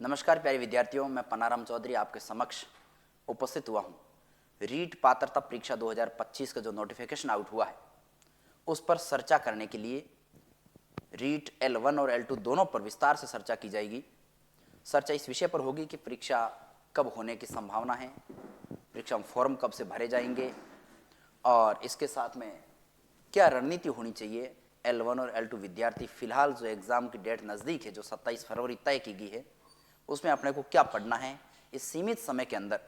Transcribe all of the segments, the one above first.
नमस्कार प्यारे विद्यार्थियों, मैं पन्नाराम चौधरी आपके समक्ष उपस्थित हुआ हूँ। रीट पात्रता परीक्षा 2025 का जो नोटिफिकेशन आउट हुआ है उस पर चर्चा करने के लिए रीट L1 और L2 दोनों पर विस्तार से चर्चा की जाएगी। चर्चा इस विषय पर होगी कि परीक्षा कब होने की संभावना है, परीक्षा फॉर्म कब से भरे जाएंगे और इसके साथ में क्या रणनीति होनी चाहिए। L1 और L2 विद्यार्थी फिलहाल जो एग्ज़ाम की डेट नज़दीक है, जो 27 फरवरी तय की गई है, उसमें अपने को क्या पढ़ना है, इस सीमित समय के अंदर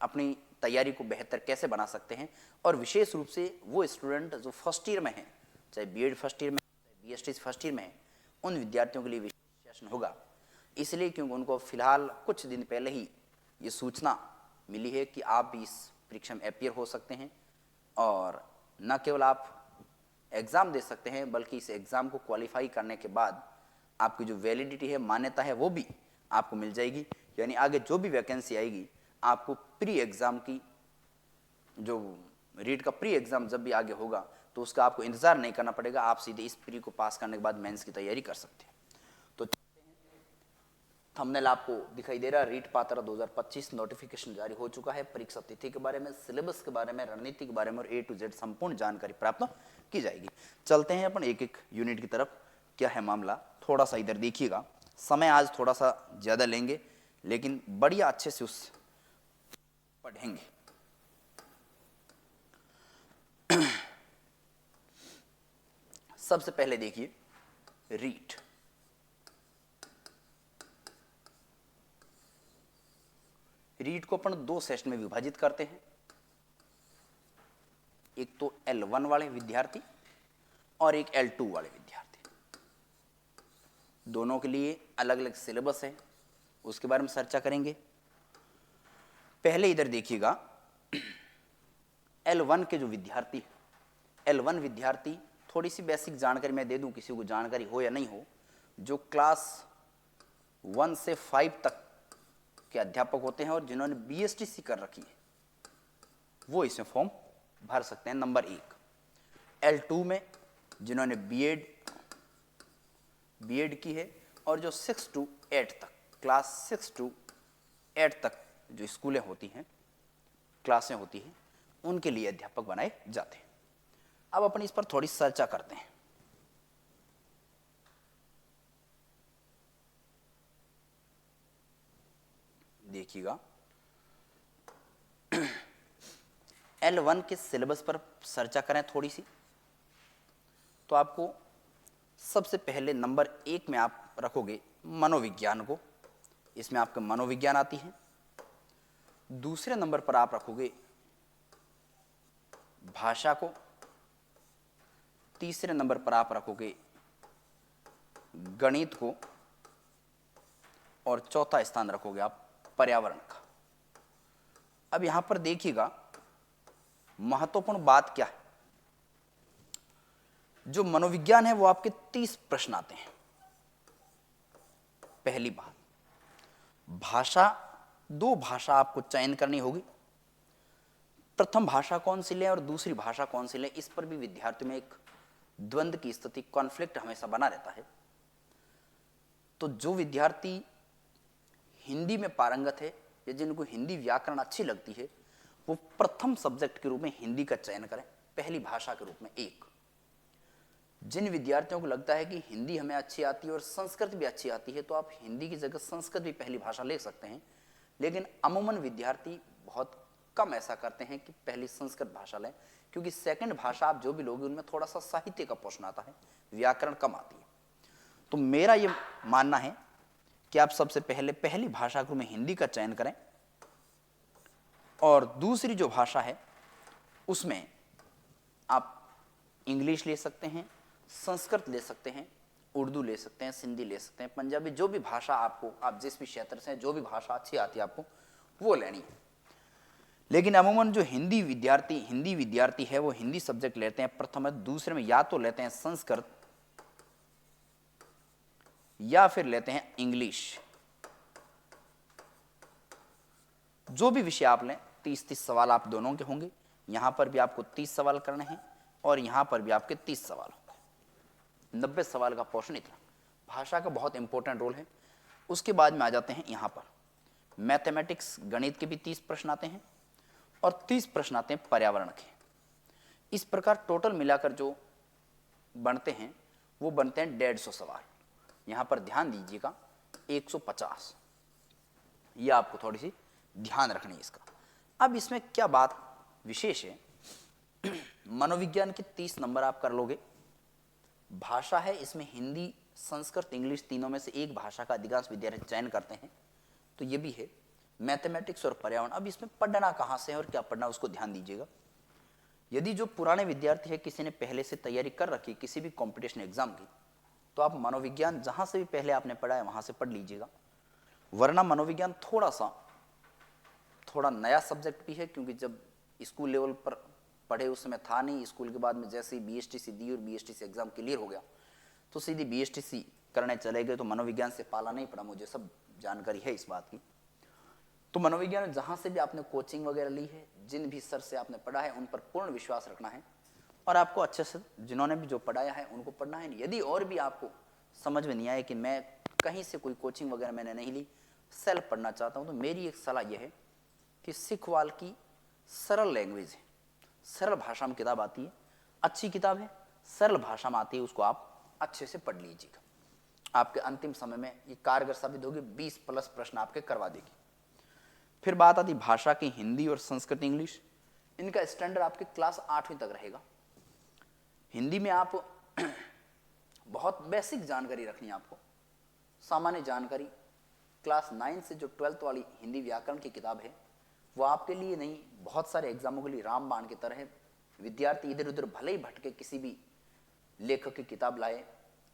अपनी तैयारी को बेहतर कैसे बना सकते हैं, और विशेष रूप से वो स्टूडेंट जो फर्स्ट ईयर में हैं, चाहे बीएड फर्स्ट ईयर में, चाहे बीएसटी फर्स्ट ईयर में हैं, उन विद्यार्थियों के लिए विशेष सेशन होगा। इसलिए क्योंकि उनको फिलहाल कुछ दिन पहले ही ये सूचना मिली है कि आप भी इस परीक्षा में अपीयर हो सकते हैं और न केवल आप एग्ज़ाम दे सकते हैं बल्कि इस एग्ज़ाम को क्वालिफाई करने के बाद आपकी जो वैलिडिटी है, मान्यता है, वो भी आपको मिल जाएगी। यानी आगे जो भी वैकेंसी आएगी आपको प्री एग्ज़ाम की, जो रीट का प्री एग्ज़ाम जब भी आगे होगा तो उसका आपको इंतज़ार नहीं करना पड़ेगा, आप सीधे इस प्री को पास करने के बाद मेंस की तैयारी कर सकते हैं। तो थंबनेल आपको दिखाई दे रहा है, रीट पात्रता 2025 नोटिफिकेशन जारी हो चुका है। परीक्षा तिथि के बारे में, सिलेबस के बारे में, रणनीति के बारे में और A to Z संपूर्ण जानकारी प्राप्त की जाएगी। चलते हैं अपन एक एक यूनिट की तरफ। क्या है मामला, थोड़ा सा इधर देखिएगा। समय आज थोड़ा सा ज़्यादा लेंगे लेकिन बढ़िया अच्छे से उस पढ़ेंगे। सबसे पहले देखिए रीट। रीट को अपन दो सेशन में विभाजित करते हैं, एक तो L1 वाले विद्यार्थी और एक L2 वाले विद्यार्थी। दोनों के लिए अलग अलग सिलेबस है, उसके बारे में चर्चा करेंगे। पहले इधर देखिएगा, L1 के जो विद्यार्थी है, L1 विद्यार्थी, थोड़ी सी बेसिक जानकारी मैं दे दूं, किसी को जानकारी हो या नहीं हो, जो क्लास 1 से 5 तक के अध्यापक होते हैं और जिन्होंने BSTC कर रखी है वो इसमें फॉर्म भर सकते हैं। नंबर 1। L2 में जिन्होंने बीएड की है और जो 6 to 8 तक, क्लास 6 to 8 तक जो स्कूलें होती हैं, क्लासें होती हैं, उनके लिए अध्यापक बनाए जाते हैं। अब अपन इस पर थोड़ी चर्चा करते हैं। देखिएगा, L1 के सिलेबस पर चर्चा करें थोड़ी सी, तो आपको सबसे पहले नंबर 1 में आप रखोगे मनोविज्ञान को, इसमें आपका मनोविज्ञान आती है। दूसरे नंबर पर आप रखोगे भाषा को। तीसरे नंबर पर आप रखोगे गणित को और चौथा स्थान रखोगे आप पर्यावरण का। अब यहां पर देखिएगा, महत्वपूर्ण बात क्या है। जो मनोविज्ञान है वो आपके 30 प्रश्न आते हैं। पहली बात, भाषा, 2 भाषा आपको चयन करनी होगी। प्रथम भाषा कौन सी लें और दूसरी भाषा कौन सी लें, इस पर भी विद्यार्थियों में एक द्वंद्व की स्थिति, कॉन्फ्लिक्ट हमेशा बना रहता है। तो जो विद्यार्थी हिंदी में पारंगत है या जिनको हिंदी व्याकरण अच्छी लगती है, वो प्रथम सब्जेक्ट के रूप में हिंदी का चयन करें, पहली भाषा के रूप में। एक, जिन विद्यार्थियों को लगता है कि हिंदी हमें अच्छी आती है और संस्कृत भी अच्छी आती है, तो आप हिंदी की जगह संस्कृत भी पहली भाषा ले सकते हैं। लेकिन अमूमन विद्यार्थी बहुत कम ऐसा करते हैं कि पहली संस्कृत भाषा लें, क्योंकि सेकंड भाषा आप जो भी लोगे उनमें थोड़ा सा साहित्य का पोषण आता है, व्याकरण कम आती है। तो मेरा ये मानना है कि आप सबसे पहले पहली भाषा के रूप में हिंदी का चयन करें और दूसरी जो भाषा है उसमें आप इंग्लिश ले सकते हैं, संस्कृत ले सकते हैं, उर्दू ले सकते हैं, सिंधी ले सकते हैं, पंजाबी, जो भी भाषा आपको, आप जिस भी क्षेत्र से जो भी भाषा अच्छी आती है आपको, वो लेनी है। लेकिन अमूमन जो हिंदी विद्यार्थी है वो हिंदी सब्जेक्ट लेते हैं प्रथम है, दूसरे में या तो लेते हैं संस्कृत या फिर लेते हैं इंग्लिश। जो भी विषय आप लें, 30-30 सवाल आप दोनों के होंगे। यहां पर भी आपको 30 सवाल करने हैं और यहां पर भी आपके 30 सवाल होंगे। 90 सवाल का पोर्शन इतना। भाषा का बहुत इंपॉर्टेंट रोल है। उसके बाद में आ जाते हैं यहाँ पर मैथमेटिक्स, गणित के भी 30 प्रश्न आते हैं और 30 प्रश्न आते हैं पर्यावरण के। इस प्रकार टोटल मिलाकर जो बनते हैं वो बनते हैं 150 सवाल। यहाँ पर ध्यान दीजिएगा 150, ये आपको थोड़ी सी ध्यान रखनी है इसका। अब इसमें क्या बात विशेष है, मनोविज्ञान के 30 नंबर आप कर लोगे। भाषा है, इसमें हिंदी, संस्कृत, इंग्लिश तीनों में से एक भाषा का अधिकांश विद्यार्थी चयन करते हैं, तो ये भी है। मैथमेटिक्स और पर्यावरण, अब इसमें पढ़ना कहाँ से है और क्या पढ़ना उसको ध्यान दीजिएगा। यदि जो पुराने विद्यार्थी है, किसी ने पहले से तैयारी कर रखी किसी भी कॉम्पिटिशन एग्जाम की, तो आप मनोविज्ञान जहाँ से भी पहले आपने पढ़ा है वहाँ से पढ़ लीजिएगा। वरना मनोविज्ञान थोड़ा नया सब्जेक्ट भी है, क्योंकि जब स्कूल लेवल पर पढ़े उस समय था नहीं। स्कूल के बाद में जैसे ही बीएसटीसी दी और बीएसटीसी एग्जाम क्लियर हो गया तो सीधी बीएसटीसी करने चले गए, तो मनोविज्ञान से पाला नहीं पड़ा, मुझे सब जानकारी है इस बात की। तो मनोविज्ञान में जहाँ से भी आपने कोचिंग वगैरह ली है, जिन भी सर से आपने पढ़ा है, उन पर पूर्ण विश्वास रखना है और आपको अच्छे से जिन्होंने भी जो पढ़ाया है उनको पढ़ना है। यदि और भी आपको समझ में नहीं आए कि मैं कहीं से कोई कोचिंग वगैरह मैंने नहीं ली, सेल्फ पढ़ना चाहता हूँ, तो मेरी एक सलाह यह है कि सिखवाल की सरल लैंग्वेज है, सरल भाषा में किताब आती है, अच्छी किताब है, सरल भाषा में आती है, उसको आप अच्छे से पढ़ लीजिएगा। आपके अंतिम समय में ये कारगर साबित होगी, 20+ प्रश्न आपके करवा देगी। फिर बात आती भाषा की, हिंदी और संस्कृत, इंग्लिश, इनका स्टैंडर्ड आपके क्लास 8वीं तक रहेगा। हिंदी में आप बहुत बेसिक जानकारी रखनी है आपको, सामान्य जानकारी। क्लास 9 से जो 12th वाली हिंदी व्याकरण की किताब है वो आपके लिए नहीं, बहुत सारे एग्जामों के लिए रामबाण की तरह है। विद्यार्थी इधर उधर भले ही भटके, किसी भी लेखक की किताब लाए,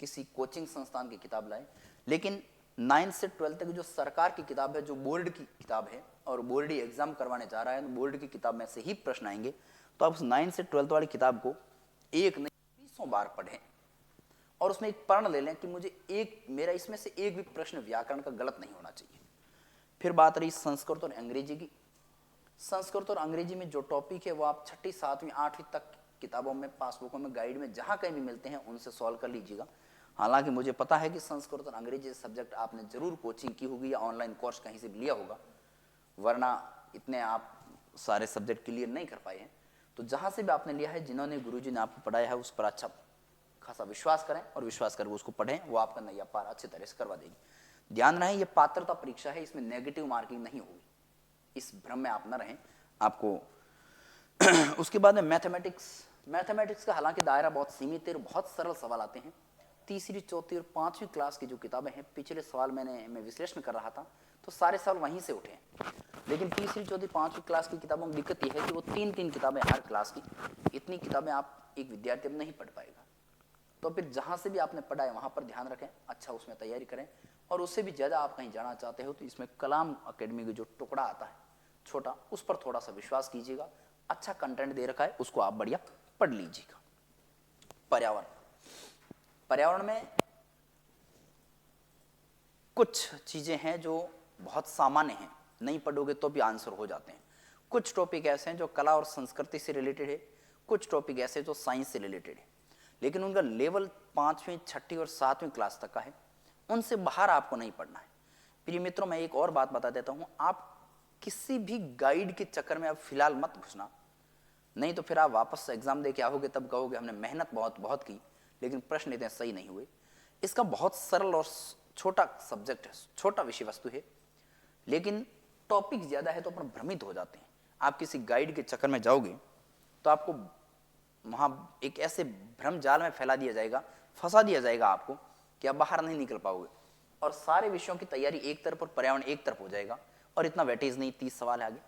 किसी कोचिंग संस्थान की किताब लाए, लेकिन 9 से 12 तक जो सरकार की किताब है, जो बोर्ड की किताब है और बोर्ड ही एग्जाम करवाने जा रहा है, तो बोर्ड की किताब में से ही प्रश्न आएंगे। तो आप उस 9 से 12 वाली किताब को एक नहीं 20 बार पढ़ें और उसमें एक प्रण ले लें कि मेरा इसमें से एक भी प्रश्न व्याकरण का गलत नहीं होना चाहिए। फिर बात रही संस्कृत और अंग्रेजी की। संस्कृत और अंग्रेजी में जो टॉपिक है वो आप 6ठी, 7वीं, 8वीं तक किताबों में, पासबुकों में, गाइड में, जहाँ कहीं भी मिलते हैं उनसे सॉल्व कर लीजिएगा। हालांकि मुझे पता है कि संस्कृत और अंग्रेजी सब्जेक्ट आपने जरूर कोचिंग की होगी या ऑनलाइन कोर्स कहीं से भी लिया होगा, वरना इतने आप सारे सब्जेक्ट क्लियर नहीं कर पाए हैं। तो जहाँ से भी आपने लिया है, जिन्होंने गुरुजी ने आपको पढ़ाया है, उस पर अच्छा खासा विश्वास करें और विश्वास करके उसको पढ़ें, वो आपका नैया पार अच्छी तरह से करवा देगी। ध्यान रहे, ये पात्रता परीक्षा है, इसमें नेगेटिव मार्किंग नहीं होगी, इस भ्रम में आप न रहें आपको। उसके बाद में मैथमेटिक्स का हालांकि दायरा बहुत सीमित है और बहुत सरल सवाल आते हैं। 3री, 4थी और 5वीं क्लास की जो किताबें हैं, पिछले सवाल मैं विश्लेषण कर रहा था तो सारे सवाल वहीं से उठे हैं। लेकिन 3री, 4थी, 5वीं क्लास की किताबों में दिक्कत यह है कि वो 3 किताबें हर क्लास की, इतनी किताबें आप एक विद्यार्थी अब नहीं पढ़ पाएगा। तो फिर जहाँ से भी आपने पढ़ा है वहाँ पर ध्यान रखें, अच्छा उसमें तैयारी करें। और उससे भी ज़्यादा आप कहीं जाना चाहते हो तो इसमें कलाम अकेडमी का जो टुकड़ा आता है छोटा, उस पर थोड़ा सा विश्वास कीजिएगा। अच्छा कंटेंट दे रखा है, उसको आप बढ़िया पढ़ लीजिएगा। पर्यावरण में कुछ चीज़ें हैं जो बहुत सामान्य हैं, नहीं पढ़ोगे तो भी आंसर हो जाते हैं। कुछ टॉपिक ऐसे हैं जो कला और संस्कृति से रिलेटेड है, कुछ टॉपिक ऐसे जो साइंस से रिलेटेड है, लेकिन उनका लेवल 5वीं, 6ठी और 7वीं क्लास तक का है, उनसे बाहर आपको नहीं पढ़ना है। प्रिय मित्रों, मैं एक और बात बता देता हूँ, आप किसी भी गाइड के चक्कर में आप फिलहाल मत घुसना, नहीं तो फिर आप वापस एग्जाम दे के आओगे तब कहोगे हमने मेहनत बहुत की लेकिन प्रश्न इतने सही नहीं हुए। इसका बहुत सरल और छोटा सब्जेक्ट है, छोटा विषय वस्तु है, लेकिन टॉपिक ज़्यादा है तो अपन भ्रमित हो जाते हैं। आप किसी गाइड के चक्कर में जाओगे तो आपको वहाँ एक ऐसे भ्रम जाल में फैला दिया जाएगा, फंसा दिया जाएगा आपको कि आप बाहर नहीं निकल पाओगे और सारे विषयों की तैयारी एक तरफ और पर्यावरण एक तरफ हो जाएगा और इतना वेटेज नहीं, 30 सवाल है आगे।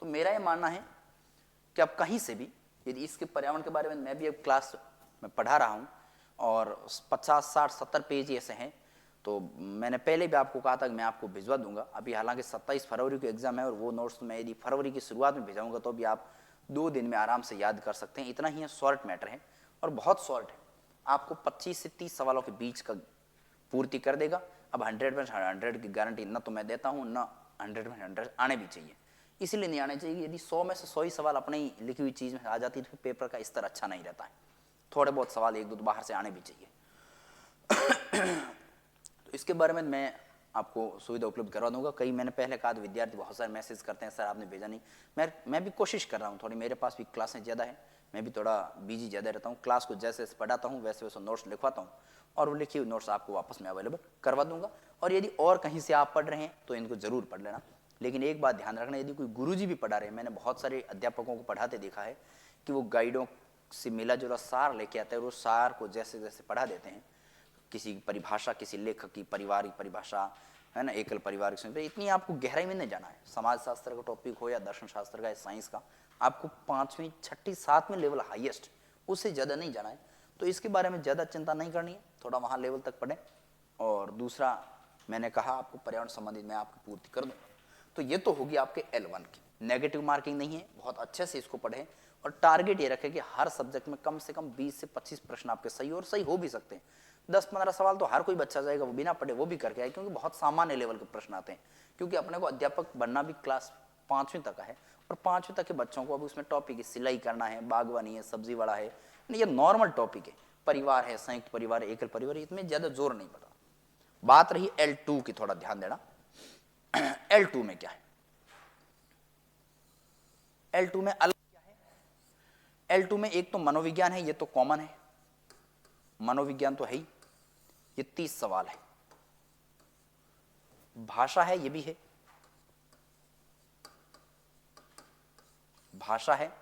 तो मेरा ये मानना है कि आप कहीं से भी, यदि इसके पर्यावरण के बारे में मैं भी अब क्लास में पढ़ा रहा हूँ और 50, 60, 70 पेज ऐसे हैं, तो मैंने पहले भी आपको कहा था कि मैं आपको भिजवा दूंगा। अभी हालांकि 27 फरवरी को एग्जाम है और वो नोट्स मैं यदि फरवरी की शुरुआत में भेजाऊंगा तो भी आप 2 दिन में आराम से याद कर सकते हैं। इतना ही है, शॉर्ट मैटर है और बहुत शॉर्ट है, आपको 25 से 30 सवालों के बीच का पूर्ति कर देगा। अब 100% की गारंटी न तो मैं देता हूँ, न 100% आने भी चाहिए, इसलिए नहीं आने चाहिए। यदि 100 में से 100 ही सवाल अपनी ही लिखी हुई चीज़ में आ जाती है तो पेपर का स्तर अच्छा नहीं रहता है, थोड़े बहुत सवाल 1-2 बाहर से आने भी चाहिए। तो इसके बारे में मैं आपको सुविधा उपलब्ध करवा दूंगा। कई मैंने पहले कहा था, विद्यार्थी बहुत सारे मैसेज करते हैं, सर आपने भेजा नहीं। मैं भी कोशिश कर रहा हूँ, थोड़ी मेरे पास भी क्लासें ज़्यादा है, मैं भी थोड़ा बिजी ज़्यादा रहता हूँ। क्लास को जैसे जैसे पढ़ाता हूँ वैसे वैसे नोट्स लिखवाता हूँ, और वो लिखे हुए नोट्स आपको वापस में अवेलेबल करवा दूंगा। और यदि और कहीं से आप पढ़ रहे हैं तो इनको ज़रूर पढ़ लेना। लेकिन एक बात ध्यान रखना, यदि कोई गुरुजी भी पढ़ा रहे हैं, मैंने बहुत सारे अध्यापकों को पढ़ाते देखा है कि वो गाइडों से मिला जुला सार लेके आते हैं, और उस सार को जैसे जैसे पढ़ा देते हैं, किसी परिभाषा, किसी लेखक की पारिवारिक परिभाषा है ना, एकल पारिवारिक संयुक्त, इतनी आपको गहराई में नहीं जाना है। समाज शास्त्र का टॉपिक हो या दर्शन शास्त्र का या साइंस का, आपको 5वीं 6ठी 7वीं लेवल हाईएस्ट, उससे ज़्यादा नहीं जाना है। तो इसके बारे में ज़्यादा चिंता नहीं करनी है, थोड़ा वहाँ लेवल तक पढ़ें। और दूसरा मैंने कहा आपको पर्यावरण संबंधित मैं आपकी पूर्ति कर दूँगा। तो ये तो होगी आपके L1 की, नेगेटिव मार्किंग नहीं है, बहुत अच्छे से इसको पढ़ें। और टारगेट ये रखें कि हर सब्जेक्ट में कम से कम 20 से 25 प्रश्न आपके सही, और सही हो भी सकते हैं। 10-15 सवाल तो हर कोई बच्चा जाएगा, वो बिना पढ़े वो भी करके आए, क्योंकि बहुत सामान्य लेवल के प्रश्न आते हैं। क्योंकि अपने को अध्यापक बनना भी क्लास 5वीं तक का है, और 5वीं तक के बच्चों को अब उसमें टॉपिक है, सिलाई करना है, बागवानी है, सब्जी वाला है, ये नॉर्मल टॉपिक है। परिवार है, संयुक्त परिवार, एकल परिवार, इसमें ज़्यादा जोर नहीं पड़ा। बात रही L2 की, थोड़ा ध्यान देना। L2 में क्या है? L2 में अलग क्या है? L2 में एक तो मनोविज्ञान है, ये तो कॉमन है, मनोविज्ञान तो है ही, ये 30 सवाल है। भाषा है, ये भी है, भाषा है,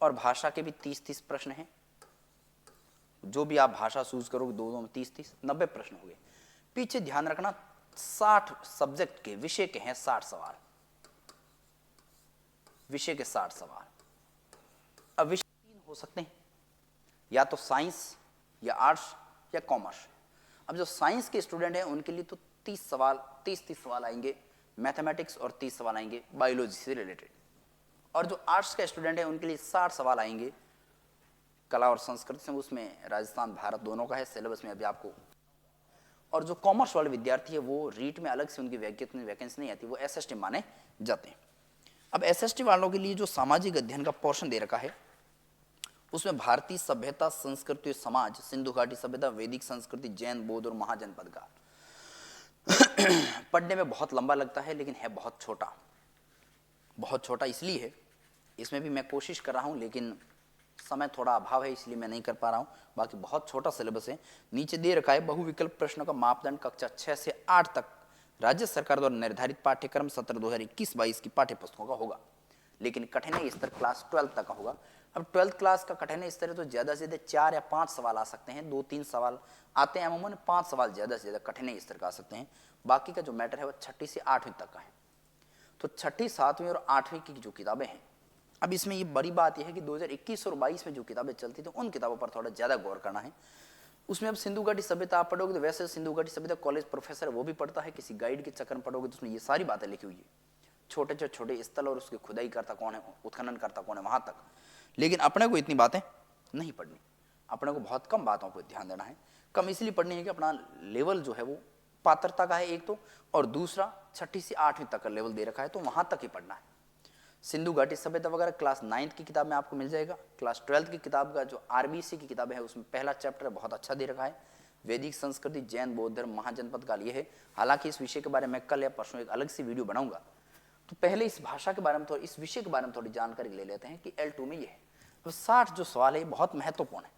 और भाषा के भी 30-30 प्रश्न हैं। जो भी आप भाषा चूज करोगे, दोनों में 30-30 90 प्रश्न हो गए। पीछे ध्यान रखना 60 सब्जेक्ट के, विषय के हैं 60 सवाल, विषय के 60 सवाल। अब विषय 3 हो सकते हैं, या तो साइंस या आर्ट्स या कॉमर्स। अब जो साइंस के स्टूडेंट हैं उनके लिए तो 30 सवाल, 30-30 सवाल आएंगे मैथमेटिक्स, और 30 सवाल आएंगे बायोलॉजी से रिलेटेड। और जो आर्ट्स का स्टूडेंट है उनके लिए 60 सवाल आएंगे कला और संस्कृति से, उसमें राजस्थान भारत दोनों का है सिलेबस में अभी आपको। और जो कॉमर्स वाले विद्यार्थी है वो रीट में अलग से उनकी वैकेंसी नहीं आती, वो SST माने जाते हैं। अब SST वालों के लिए जो सामाजिक अध्ययन का पोर्शन दे रखा है, उसमें भारतीय सभ्यता, संस्कृति, समाज, सिंधु घाटी सभ्यता, वैदिक संस्कृति, जैन, बौद्ध और महाजनपद का। पढ़ने में बहुत लंबा लगता है, लेकिन है बहुत छोटा। बहुत छोटा इसलिए है, इसमें भी मैं कोशिश कर रहा हूँ, लेकिन समय थोड़ा अभाव है, इसलिए मैं नहीं कर पा रहा हूँ। बाकी बहुत छोटा सिलेबस है। नीचे दे रखा है बहुविकल्प प्रश्नों का मापदंड कक्षा 6 से 8 तक राज्य सरकार द्वारा निर्धारित पाठ्यक्रम सत्र 2021-22 की पाठ्य पुस्तकों का होगा, लेकिन कठिनाई स्तर क्लास 12 तक का होगा। अब 12th क्लास का कठिनाई स्तर है तो ज़्यादा से ज़्यादा 4 या 5 सवाल आ सकते हैं, 2-3 सवाल आते हैं अमूमन, 5 सवाल ज़्यादा से ज़्यादा कठिनाई स्तर का आ सकते हैं। बाकी का जो मैटर है वो 6ठी से 8वीं तक का है। तो 6ठी, 7वीं और 8वीं की जो किताबें हैं, अब इसमें ये बड़ी बात यह है कि 2021 और 22 में जो किताबें चलती थी उन किताबों पर थोड़ा ज़्यादा गौर करना है। उसमें अब सिंधु घाटी सभ्यता आप पढ़ोगे तो वैसे सिंधु घाटी सभ्यता कॉलेज प्रोफेसर वो भी पढ़ता है, किसी गाइड के चक्कर में पढ़ोगे तो उसमें ये सारी बातें लिखी हुई है, छोटे से छोटे स्थल और उसकी खुदाई करता कौन है, उत्खनन करता कौन है, वहाँ तक। लेकिन अपने को इतनी बातें नहीं पढ़नी, अपने को बहुत कम बातों पर ध्यान देना है। कम इसलिए पढ़नी है कि अपना लेवल जो है वो पात्रता का है एक तो, और दूसरा 6ठी से 8वीं तक का लेवल दे रखा है, तो वहाँ तक ही पढ़ना है। सिंधु घाटी सभ्यता वगैरह क्लास 9th की किताब में आपको मिल जाएगा। क्लास 12th की किताब का जो RBC की किताब है उसमें पहला चैप्टर बहुत अच्छा दे रखा है, वैदिक संस्कृति, जैन, बौद्ध धर्म, महाजनपद काल। ये है। हालांकि इस विषय के बारे में कल या परसों एक अलग सी वीडियो बनाऊंगा। तो पहले इस भाषा के बारे में थोड़ी, इस विषय के बारे में थोड़ी जानकारी ले लेते हैं कि L2 में ये है। तो 60 जो सवाल है बहुत महत्वपूर्ण है,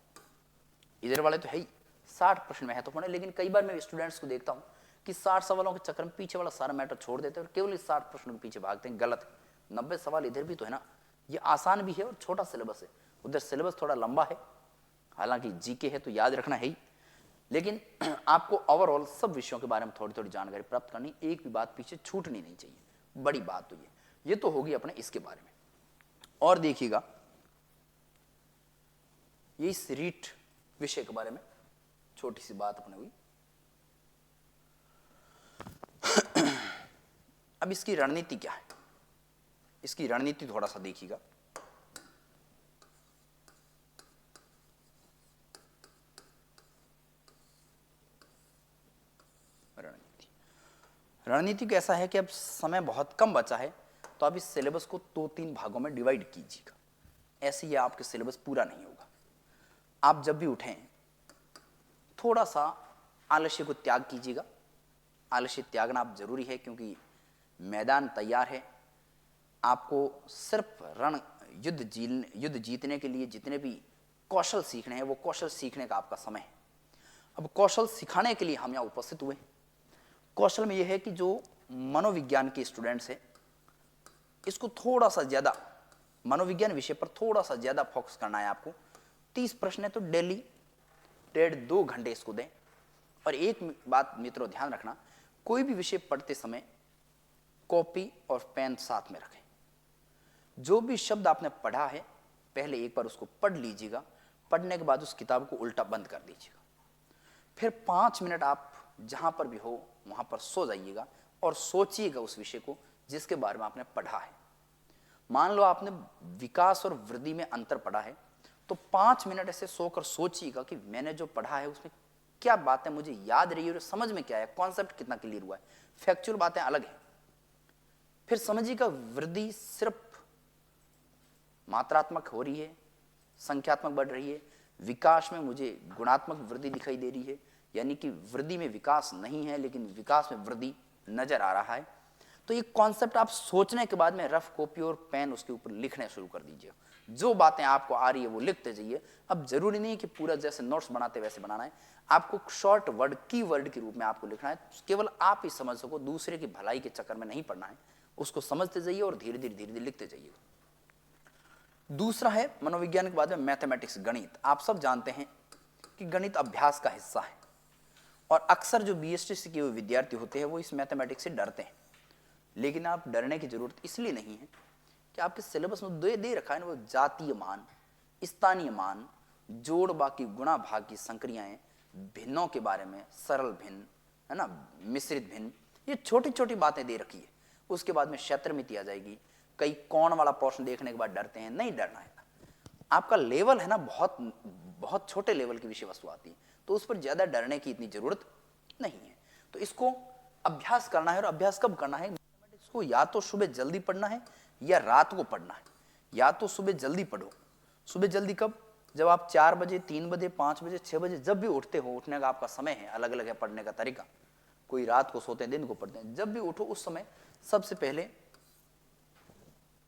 इधर वाले तो है ही, 60 प्रश्न महत्वपूर्ण है। लेकिन कई बार मैं स्टूडेंट्स को देखता हूँ कि 60 सवालों के चक्कर में पीछे वाला सारा मैटर छोड़ देते हैं और केवल इस 60 प्रश्नों के पीछे भागते हैं। गलत है। 90 सवाल इधर भी तो है ना, ये आसान भी है और छोटा सिलेबस है, उधर सिलेबस थोड़ा लंबा है। हालांकि GK है तो याद रखना है ही, लेकिन आपको ओवरऑल सब विषयों के बारे में थोड़ी थोड़ी जानकारी प्राप्त करनी, एक भी बात पीछे छूटनी नहीं चाहिए। बड़ी बात तो ये तो होगी अपने इसके बारे में। और देखिएगा ये इस रीट विषय के बारे में छोटी सी बात अपने हुई। अब इसकी रणनीति क्या है, इसकी रणनीति थोड़ा सा देखिएगा। रणनीति कैसा है कि अब समय बहुत कम बचा है, तो आप इस सिलेबस को 2-3 भागों में डिवाइड कीजिएगा। ऐसे ही आपके सिलेबस पूरा नहीं होगा। आप जब भी उठें थोड़ा सा आलस्य को त्याग कीजिएगा। आलस्य त्यागना आप जरूरी है, क्योंकि मैदान तैयार है। आपको सिर्फ युद्ध जीतने के लिए जितने भी कौशल सीखने हैं वो कौशल सीखने का आपका समय है। अब कौशल सिखाने के लिए हम यहाँ उपस्थित हुए। कौशल में यह है कि जो मनोविज्ञान के स्टूडेंट्स हैं इसको थोड़ा सा ज़्यादा मनोविज्ञान विषय पर थोड़ा सा ज़्यादा फोकस करना है आपको। 30 प्रश्न है तो डेली 1.5-2 घंटे इसको दें। और एक बात मित्रों ध्यान रखना, कोई भी विषय पढ़ते समय कॉपी और पेन साथ में रखें। जो भी शब्द आपने पढ़ा है पहले एक बार उसको पढ़ लीजिएगा, पढ़ने के बाद उस किताब को उल्टा बंद कर दीजिएगा। फिर 5 मिनट आप जहां पर भी हो वहां पर सो जाइएगा और सोचिएगा उस विषय को जिसके बारे में आपने पढ़ा है। मान लो आपने विकास और वृद्धि में अंतर पढ़ा है तो 5 मिनट ऐसे सोकर सोचिएगा कि मैंने जो पढ़ा है उसमें क्या बातें मुझे याद रही है और समझ में क्या है, कॉन्सेप्ट कितना क्लियर हुआ है। फैक्चुअल बातें अलग है। फिर समझिएगा वृद्धि सिर्फ मात्रात्मक हो रही है, संख्यात्मक बढ़ रही है। विकास में मुझे गुणात्मक वृद्धि दिखाई दे रही है, यानी कि वृद्धि में विकास नहीं है लेकिन विकास में वृद्धि नजर आ रहा है। तो ये कॉन्सेप्ट आप सोचने के बाद में रफ कॉपी और पेन उसके ऊपर लिखने शुरू कर दीजिए। जो बातें आपको आ रही है वो लिखते जाइए। अब जरूरी नहीं है कि पूरा जैसे नोट्स बनाते वैसे बनाना है, आपको शॉर्ट वर्ड की वर्ड के रूप में आपको लिखना है। केवल आप ही समझ सको, दूसरे की भलाई के चक्कर में नहीं पढ़ना है। उसको समझते जाइए और धीरे धीरे लिखते जाइए। दूसरा है मनोविज्ञान के बाद में मैथमेटिक्स, गणित। आप सब जानते हैं कि गणित अभ्यास का हिस्सा है और अक्सर जो बीएसटी से किए हुए विद्यार्थी होते हैं वो इस मैथमेटिक्स से डरते हैं। लेकिन आप डरने की जरूरत इसलिए नहीं है कि आपके सिलेबस में दे रखा है ना, वो जातीय मान, स्थानीय मान, जोड़ बाकी गुणा भाग की संक्रियाएं, भिन्नों के बारे में, सरल भिन्न है ना, मिश्रित भिन्न, ये छोटी छोटी बातें दे रखी है। उसके बाद में क्षेत्रमिति आ जाएगी। कई कोण वाला प्रश्न देखने के बाद डरते हैं, नहीं डरना है। आपका लेवल है ना बहुत बहुत छोटे लेवल की विषय वस्तु आती है तो उस पर ज्यादा डरने की इतनी जरूरत नहीं है। तो इसको अभ्यास करना है। और अभ्यास कब करना है? मैथमेटिक्स को या तो सुबह जल्दी पढ़ना है या रात को पढ़ना है। या तो सुबह जल्दी पढ़ो। सुबह जल्दी कब? जब आप 4 बजे, 3 बजे, 5 बजे, 6 बजे जब भी उठते हो, उठने का आपका समय है, अलग अलग है पढ़ने का तरीका। कोई रात को सोते हैं, दिन को पढ़ते हैं। जब भी उठो उस समय सबसे पहले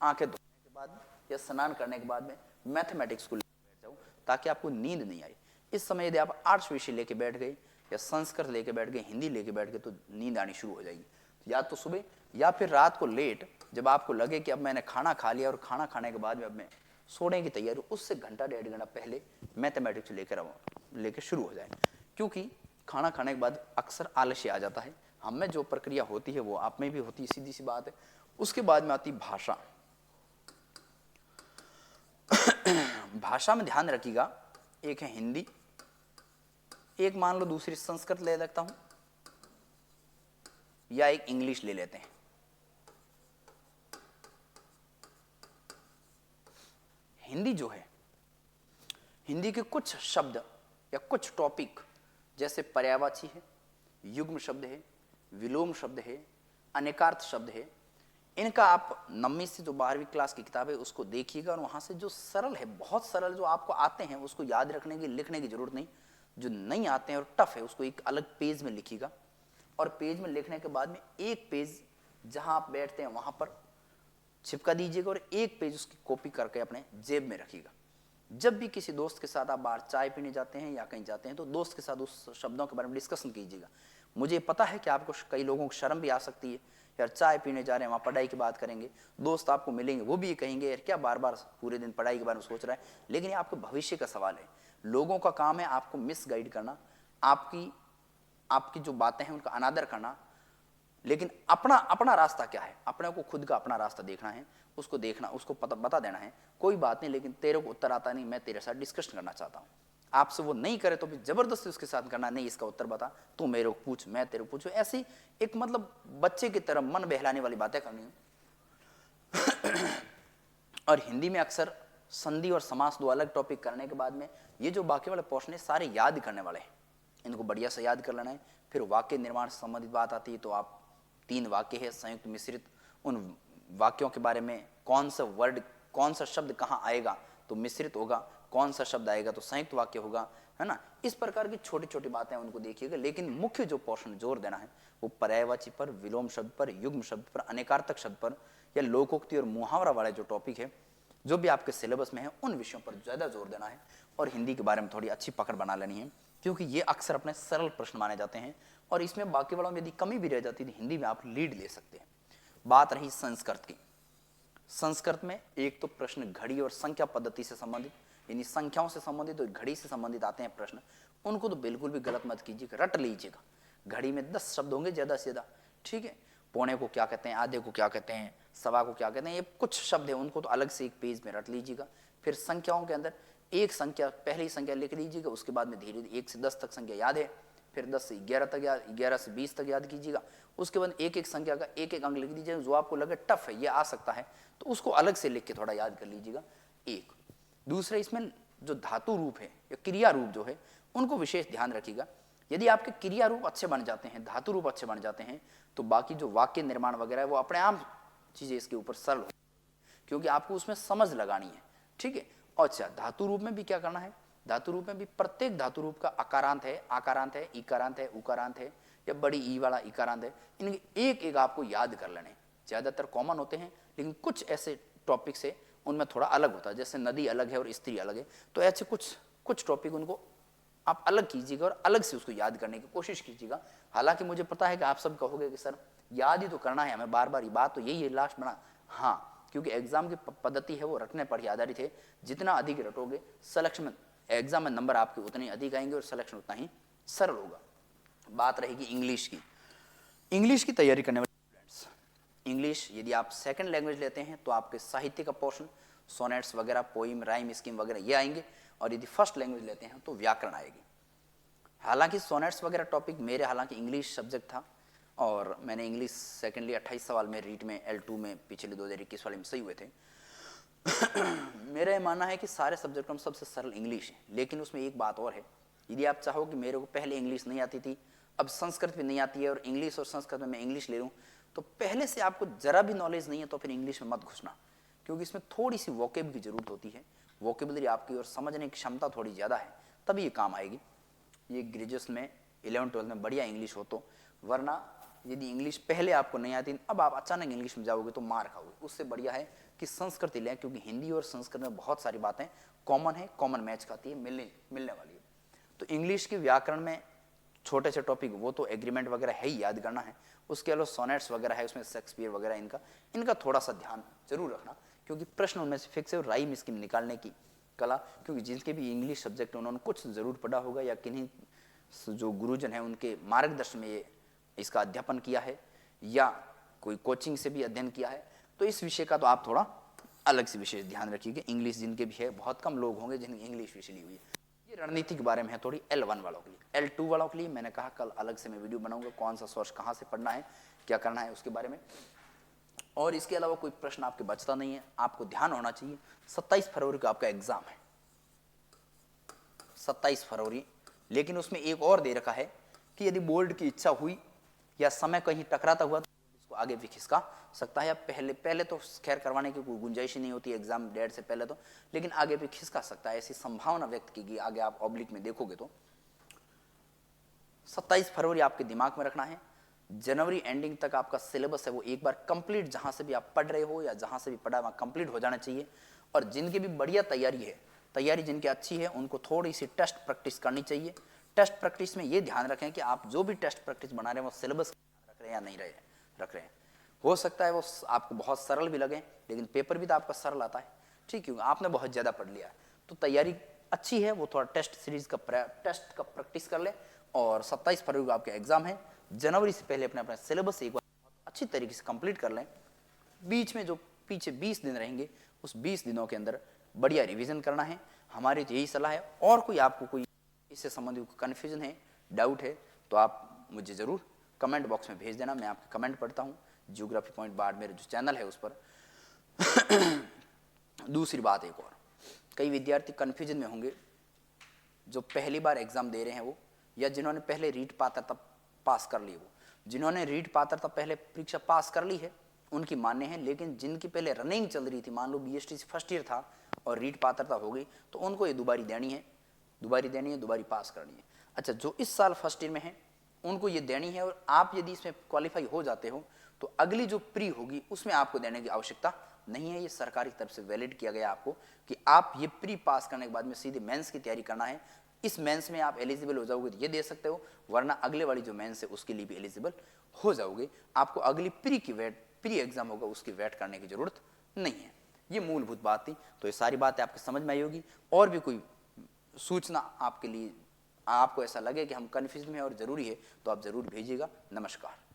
आंखें धोने के बाद या स्नान करने के बाद में मैथमेटिक्स को लेकर बैठ जाओ ताकि आपको नींद नहीं आए। इस समय यदि आप आर्ट्स विषय लेके बैठ गए या संस्कृत लेके बैठ गए, हिंदी लेके बैठ गए तो नींद आनी शुरू हो जाएगी। या तो सुबह या फिर रात को लेट, जब आपको लगे कि अब मैंने खाना खा लिया और खाना खाने के बाद में अब मैं सोने की तैयारी, उससे घंटा 1.5 घंटा पहले मैथमेटिक्स लेकर शुरू हो जाए। क्योंकि खाना खाने के बाद अक्सर आलस्य आ जाता है। हम में जो प्रक्रिया होती है वो आप में भी होती है, सीधी सी बात है। उसके बाद में आती भाषा। भाषा में ध्यान रखिएगा, एक है हिंदी, एक मान लो दूसरी संस्कृत ले लेता हूं या एक इंग्लिश ले लेते हैं। हिंदी जो है, हिंदी के कुछ शब्द या कुछ टॉपिक जैसे पर्यायवाची है, युग्म शब्द है, विलोम शब्द है, अनेकार्थ शब्द है, इनका आप 9वीं से जो 12वीं क्लास की किताब है उसको देखिएगा और वहां से जो सरल है, बहुत सरल जो आपको आते हैं उसको याद रखने की, लिखने की जरूरत नहीं। जो नहीं आते हैं और टफ है उसको एक अलग पेज में लिखिएगा और पेज में लिखने के बाद में एक पेज जहां आप बैठते हैं वहां पर चिपका दीजिएगा और एक पेज उसकी कॉपी करके अपने जेब में रखिएगा। जब भी किसी दोस्त के साथ आप बाहर चाय पीने जाते हैं या कहीं जाते हैं तो दोस्त के साथ उस शब्दों के बारे में डिस्कशन कीजिएगा। मुझे पता है कि आपको कई लोगों को शर्म भी आ सकती है, यार चाय पीने जा रहे हैं वहाँ पढ़ाई की बात करेंगे, दोस्त आपको मिलेंगे वो भी ये कहेंगे यार क्या बार बार पूरे दिन पढ़ाई के बारे में सोच रहा है। लेकिन ये आपके भविष्य का सवाल है। लोगों का काम है आपको मिसगाइड करना, आपकी जो बातें हैं उनका अनादर करना। लेकिन अपना रास्ता क्या है, अपने को खुद का अपना रास्ता देखना है, उसको देखना, उसको बता देना है। कोई बात नहीं, लेकिन तेरे को उत्तर आता नहीं, मैं तेरे साथ डिस्कशन करना चाहता हूँ। आपसे वो नहीं करे तो भी जबरदस्ती उसके साथ करना, नहीं इसका उत्तर बता, तू मेरे को पूछ, मैं तेरे को पूछूं, ऐसी एक मतलब बच्चे की तरह मन बहलाने वाली बातें करनी है। और हिंदी में अक्सर संधि और समास दो अलग टॉपिक करने के बाद में ये जो बाकी वाले पोर्शन है सारे याद करने वाले हैं, इनको बढ़िया से याद कर लेना है। फिर वाक्य निर्माण से संबंधित बात आती है तो आप 3 वाक्य है संयुक्त मिश्रित, उन वाक्यों के बारे में कौन सा वर्ड, कौन सा शब्द कहाँ आएगा तो मिश्रित होगा, कौन सा शब्द आएगा तो संयुक्त वाक्य होगा, है ना। इस प्रकार की छोटी छोटी बातें उनको देखिएगा, लेकिन मुख्य जो पोर्शन जोर देना है वो पर्यायवाची पर, विलोम शब्द पर, युग्म शब्द पर, अनेकार्थक शब्द पर या लोकोक्ति और मुहावरा वाले जो टॉपिक है जो भी आपके सिलेबस में है उन विषयों पर ज़्यादा जोर देना है। और हिंदी के बारे में थोड़ी अच्छी पकड़ बना लेनी है, क्योंकि ये अक्सर अपने सरल प्रश्न माने जाते हैं और इसमें बाकी वालों में यदि कमी भी रह जाती है हिंदी में आप लीड ले सकते हैं। बात रही संस्कृत की। संस्कृत में एक तो प्रश्न घड़ी और संख्या पद्धति से संबंधित, यानी संख्याओं से संबंधित और घड़ी से संबंधित आते हैं प्रश्न, उनको तो बिल्कुल भी गलत मत कीजिएगा, रट लीजिएगा। घड़ी में 10 शब्द होंगे ज़्यादा से ज़्यादा, ठीक है। पौने को क्या कहते हैं, आधे को क्या कहते हैं, सवा को क्या कहते हैं, ये कुछ शब्द हैं, उनको तो अलग से एक पेज में रट लीजिएगा। फिर संख्याओं के अंदर एक संख्या, पहली संख्या लिख लीजिएगा, उसके बाद में धीरे धीरे 1 से 10 तक संख्या याद है, फिर 10 से 11 तक याद, 11 से 20 तक याद कीजिएगा। उसके बाद एक एक संख्या का एक एक अंक लिख दीजिएगा, जो आपको लगे टफ है, ये आ सकता है तो उसको अलग से लिख के थोड़ा याद कर लीजिएगा। एक दूसरा, इसमें जो धातु रूप है या क्रिया रूप जो है उनको विशेष ध्यान रखिएगा। यदि आपके क्रिया रूप अच्छे बन जाते हैं, धातु रूप अच्छे बन जाते हैं, तो बाकी जो वाक्य निर्माण वगैरह है वो अपने आप चीज़ें इसके ऊपर सरल हो, क्योंकि आपको उसमें समझ लगानी है, ठीक है। अच्छा, धातु रूप में भी क्या करना है, धातु रूप में भी प्रत्येक धातु रूप का अकारांत है, आकारांत है, इकारांत है, उकारांत है या बड़ी ई वाला इकारांत है, इनके एक एक आपको याद कर लेने। ज़्यादातर कॉमन होते हैं, लेकिन कुछ ऐसे टॉपिक्स है उनमें थोड़ा अलग होता है, जैसे नदी अलग है और स्त्री अलग है, तो ऐसे कुछ टॉपिक उनको आप अलग कीजिएगा और अलग से उसको याद करने की कोशिश कीजिएगा। हालांकि मुझे पता है कि आप सब कहोगे कि सर याद ही तो करना है हमें बार बार, ये बात तो यही है लास्ट में। हाँ, क्योंकि एग्जाम की पद्धति है वो रटने पर ही आधारित है। जितना अधिक रटोगे सिलेक्शन में, एग्जाम में नंबर आपके उतने अधिक आएंगे और सिलेक्शन उतना ही सरल होगा। बात रहेगी इंग्लिश की। इंग्लिश की तैयारी करने वाले स्टूडेंट्स, इंग्लिश यदि आप सेकंड लैंग्वेज लेते हैं तो आपके साहित्य का पोर्शन, सोनेट्स वगैरह, पोइम, राइम स्कीम वगैरह ये आएंगे, और यदि फर्स्ट लैंग्वेज लेते हैं तो व्याकरण आएगी। हालांकि सोनेट्स वगैरह टॉपिक मेरे, हालांकि इंग्लिश सब्जेक्ट था और मैंने इंग्लिश सेकेंडली 28 सवाल में रीट में L2 में पिछले 2021 वाले में सही हुए थे। मेरा ये मानना है कि सारे सब्जेक्टों में सबसे सरल इंग्लिश है, लेकिन उसमें एक बात और है, यदि आप चाहो कि मेरे को पहले इंग्लिश नहीं आती थी, अब संस्कृत भी नहीं आती है और इंग्लिश और संस्कृत में मैं इंग्लिश ले लूँ, तो पहले से आपको जरा भी नॉलेज नहीं है तो फिर इंग्लिश में मत घुसना, क्योंकि इसमें थोड़ी सी वोकेब की जरूरत होती है। वोकेबलरी आपकी और समझने की क्षमता थोड़ी ज़्यादा है, तभी ये काम आएगी। ये ग्रेजुएशन में 11-12 में बढ़िया इंग्लिश हो तो, वरना यदि इंग्लिश पहले आपको नहीं आती, अब आप अचानक इंग्लिश में जाओगे तो मार खाओगे। उससे बढ़िया है कि संस्कृत ही लें, क्योंकि हिंदी और संस्कृत में बहुत सारी बातें कॉमन है, कॉमन मैच खाती है, मिलने वाली है। तो इंग्लिश के व्याकरण में छोटे से टॉपिक वो तो एग्रीमेंट वगैरह है ही, याद करना है। उसके अलावा सोनेट्स वगैरह है, उसमें शेक्सपियर वगैरह, इनका थोड़ा सा ध्यान जरूर रखना, क्योंकि प्रश्न उनमें से फिक्स है। और राइम स्कीम निकालने की कला, क्योंकि जिनके भी इंग्लिश सब्जेक्ट उन्होंने कुछ जरूर पढ़ा होगा या किन्हीं जो गुरुजन है उनके मार्गदर्शन में ये इसका अध्यापन किया है या कोई कोचिंग से भी अध्ययन किया है, तो इस विषय का तो आप थोड़ा अलग से विशेष ध्यान रखिएगा। इंग्लिश जिनके भी है, बहुत कम लोग होंगे जिनकी इंग्लिश विषय ली हुई है। ये रणनीति के बारे में है थोड़ी L1 वालों के लिए। L2 वालों के लिए मैंने कहा कल अलग से मैं वीडियो बनाऊंगा, कौन सा सोर्स कहाँ से पढ़ना है, क्या करना है उसके बारे में। और इसके अलावा कोई प्रश्न आपके बचता नहीं है, आपको ध्यान होना चाहिए 27 फरवरी को आपका एग्जाम है, 27 फरवरी। लेकिन उसमें एक और दे रखा है कि यदि बोर्ड की इच्छा हुई या समय कहीं टकराता हुआ तो इसको आगे भी खिसका सकता है, या पहले तो खैर करवाने की कोई गुंजाइश ही नहीं होती एग्जाम डेट से पहले तो, लेकिन आगे भी खिसका सकता है, ऐसी संभावना व्यक्त की गई। आगे आप ऑब्लिक में देखोगे तो 27 फरवरी आपके दिमाग में रखना है। जनवरी एंडिंग तक आपका सिलेबस है वो एक बार कंप्लीट, जहां से भी आप पढ़ रहे हो या जहां से भी पढ़ा वहां कंप्लीट हो जाना चाहिए। और जिनकी भी बढ़िया तैयारी है, तैयारी जिनकी अच्छी है, उनको थोड़ी सी टेस्ट प्रैक्टिस करनी चाहिए। टेस्ट प्रैक्टिस में ये ध्यान रखें कि आप जो भी टेस्ट प्रैक्टिस बना रहे हैं वो सिलेबस रख रहे हैं या नहीं रख रहे हैं। हो सकता है वो आपको बहुत सरल भी लगे, लेकिन पेपर भी तो आपका सरल आता है, ठीक है, आपने बहुत ज़्यादा पढ़ लिया है। तो तैयारी अच्छी है, वो थोड़ा टेस्ट सीरीज का टेस्ट का प्रैक्टिस कर ले। और 27 फरवरी को आपका एग्जाम है, जनवरी से पहले अपने सिलेबस एक बार अच्छी तरीके से कंप्लीट कर लें। बीच में जो पीछे 20 दिन रहेंगे, उस 20 दिनों के अंदर बढ़िया रिवीजन करना है। हमारी तो यही सलाह है। और कोई आपको कोई इससे संबंधित कन्फ्यूजन है, डाउट है, तो आप मुझे ज़रूर कमेंट बॉक्स में भेज देना, मैं आपके कमेंट पढ़ता हूँ। जियोग्राफी पॉइंट बार मेरे जो चैनल है उस पर। दूसरी बात एक और, कई विद्यार्थी कन्फ्यूजन में होंगे जो पहली बार एग्जाम दे रहे हैं वो, या जिन्होंने पहले रीट पात्रता पास कर ली, वो जिन्होंने रीट पात्रता पहले परीक्षा पास कर ली है उनकी मान्य है, लेकिन जिनकी पहले रनिंग चल रही थी, मान लो BST फर्स्ट ईयर था और रीट पात्रता हो गई, तो उनको ये दोबारी देनी है। दोबारी देनी है, दोबारी पास करनी है। अच्छा, जो इस साल फर्स्ट ईयर में है उनको ये देनी है, और आप यदि इसमें क्वालिफाई हो जाते हो तो अगली जो प्री होगी उसमें आपको देने की आवश्यकता नहीं है। ये सरकारी तरफ से वैलिड किया गया आपको कि आप ये प्री पास करने के बाद में सीधे मेंस की तैयारी करना है। इस मेंस में आप एलिजिबल हो जाओगे तो ये दे सकते हो, वरना अगले वाली जो मेंस है उसके लिए भी एलिजिबल हो जाओगे। आपको अगली प्री की वेट, प्री एग्जाम होगा उसकी वेट करने की जरूरत नहीं है। ये मूलभूत बात थी। तो ये सारी बातें आपको समझ में आई होगी। और भी कोई सूचना आपके लिए, आपको ऐसा लगे कि हम कन्फ्यूजन में और जरूरी है, तो आप जरूर भेजिएगा। नमस्कार।